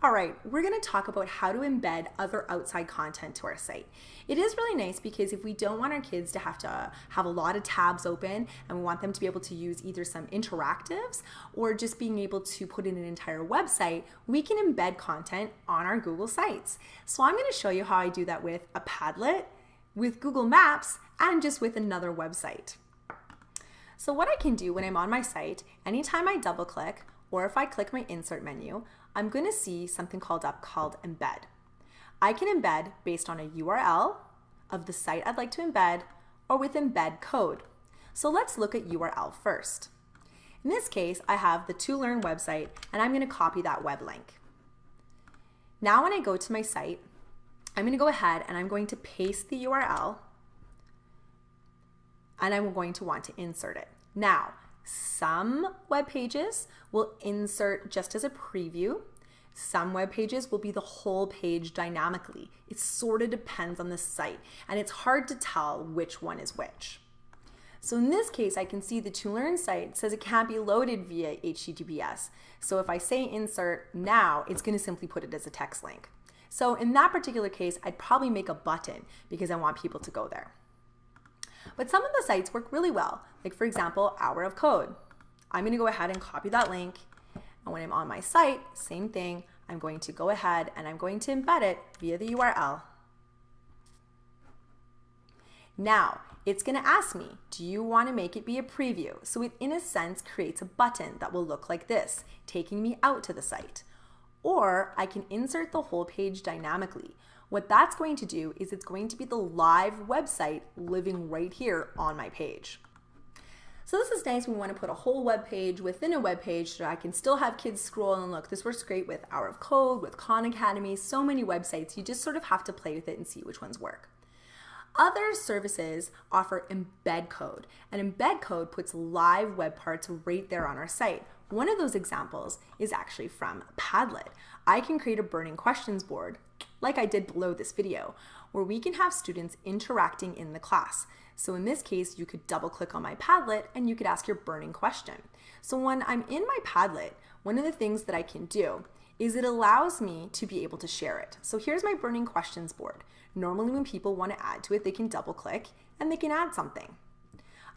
All right, we're going to talk about how to embed other outside content to our site. It is really nice because if we don't want our kids to have a lot of tabs open and we want them to be able to use either some interactives or just being able to put in an entire website, we can embed content on our Google sites. So I'm going to show you how I do that with a Padlet, with Google Maps, and just with another website. So what I can do when I'm on my site, anytime I double click or if I click my insert menu, I'm going to see something called embed. I can embed based on a URL of the site I'd like to embed or with embed code. So let's look at URL first. In this case, I have the To Learn website and I'm going to copy that web link. Now when I go to my site, I'm going to go ahead and I'm going to paste the URL and I'm going to want to insert it. Now, some web pages will insert just as a preview. Some web pages will be the whole page dynamically. It sort of depends on the site, and it's hard to tell which one is which. So in this case, I can see the To Learn site says it can't be loaded via HTTPS. So if I say insert now, it's going to simply put it as a text link. So in that particular case, I'd probably make a button because I want people to go there. But some of the sites work really well, like for example, Hour of Code. I'm going to go ahead and copy that link, and when I'm on my site, same thing, I'm going to go ahead and I'm going to embed it via the URL. Now, it's going to ask me, do you want to make it be a preview? So it, in a sense, creates a button that will look like this, taking me out to the site. Or I can insert the whole page dynamically. What that's going to do is it's going to be the live website living right here on my page. So this is nice when we want to put a whole web page within a web page so I can still have kids scroll and look. This works great with Hour of Code, with Khan Academy, so many websites. You just sort of have to play with it and see which ones work. Other services offer embed code, and embed code puts live web parts right there on our site. One of those examples is actually from Padlet. I can create a burning questions board, like I did below this video, where we can have students interacting in the class. So in this case, you could double click on my Padlet and you could ask your burning question. So when I'm in my Padlet, one of the things that I can do is it allows me to be able to share it. So here's my burning questions board. Normally when people want to add to it, they can double click and they can add something.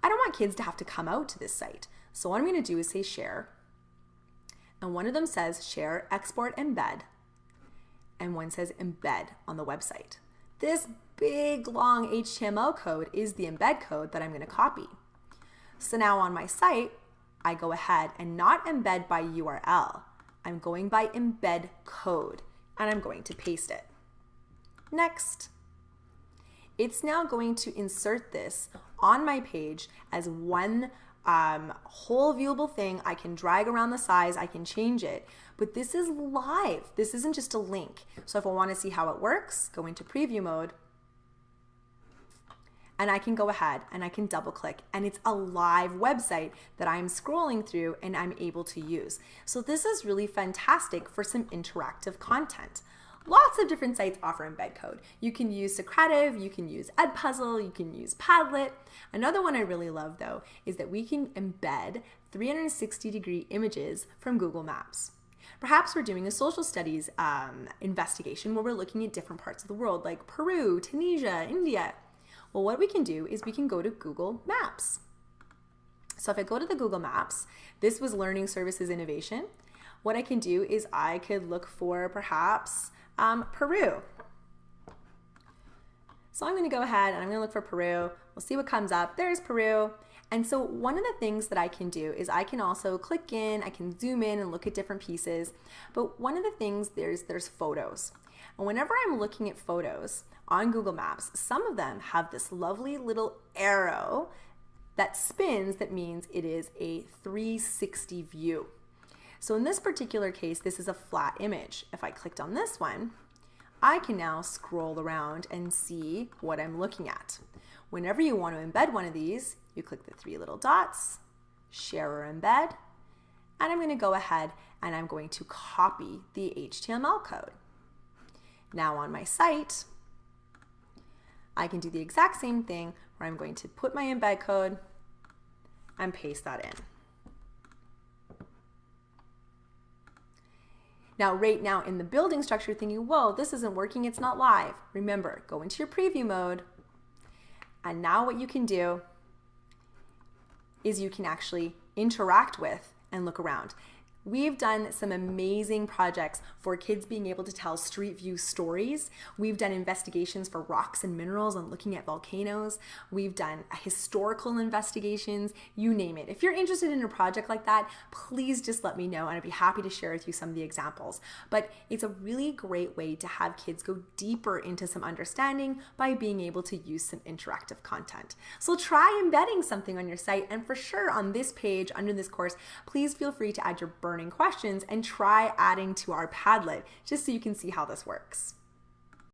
I don't want kids to have to come out to this site. So what I'm going to do is say share. And one of them says share, export, embed. And one says embed on the website. This big long HTML code is the embed code that I'm going to copy. So now on my site, I go ahead and not embed by URL. I'm going by embed code and I'm going to paste it. Next. It's now going to insert this on my page as one whole viewable thing. I can drag around the size, I can change it, but this is live. This isn't just a link. So if I want to see how it works, go into preview mode, and I can go ahead and I can double click, and it's a live website that I'm scrolling through and I'm able to use. So this is really fantastic for some interactive content. Lots of different sites offer embed code. You can use Socrative, you can use Edpuzzle, you can use Padlet. Another one I really love though is that we can embed 360-degree images from Google Maps. Perhaps we're doing a social studies investigation where we're looking at different parts of the world like Peru, Tunisia, India. Well, what we can do is we can go to Google Maps. So if I go to the Google Maps, this was Learning Services Innovation. What I can do is I could look for perhaps Peru. So I'm going to go ahead and I'm going to look for Peru. We'll see what comes up. There's Peru. And so one of the things that I can do is I can also click in, I can zoom in and look at different pieces. But one of the things, there's photos. And whenever I'm looking at photos on Google Maps, some of them have this lovely little arrow that spins that means it is a 360 view. So in this particular case, this is a flat image. If I clicked on this one, I can now scroll around and see what I'm looking at. Whenever you want to embed one of these, you click the three little dots, share or embed, and I'm going to go ahead and I'm going to copy the HTML code. Now on my site, I can do the exact same thing where I'm going to put my embed code and paste that in. Now, right now in the building structure, you're thinking, whoa, this isn't working, it's not live. Remember, go into your preview mode. And now what you can do is you can actually interact with and look around. We've done some amazing projects for kids being able to tell street view stories. We've done investigations for rocks and minerals and looking at volcanoes. We've done historical investigations, you name it. If you're interested in a project like that, please just let me know and I'd be happy to share with you some of the examples. But it's a really great way to have kids go deeper into some understanding by being able to use some interactive content. So try embedding something on your site, and for sure on this page under this course, please feel free to add your burning questions and try adding to our Padlet just so you can see how this works.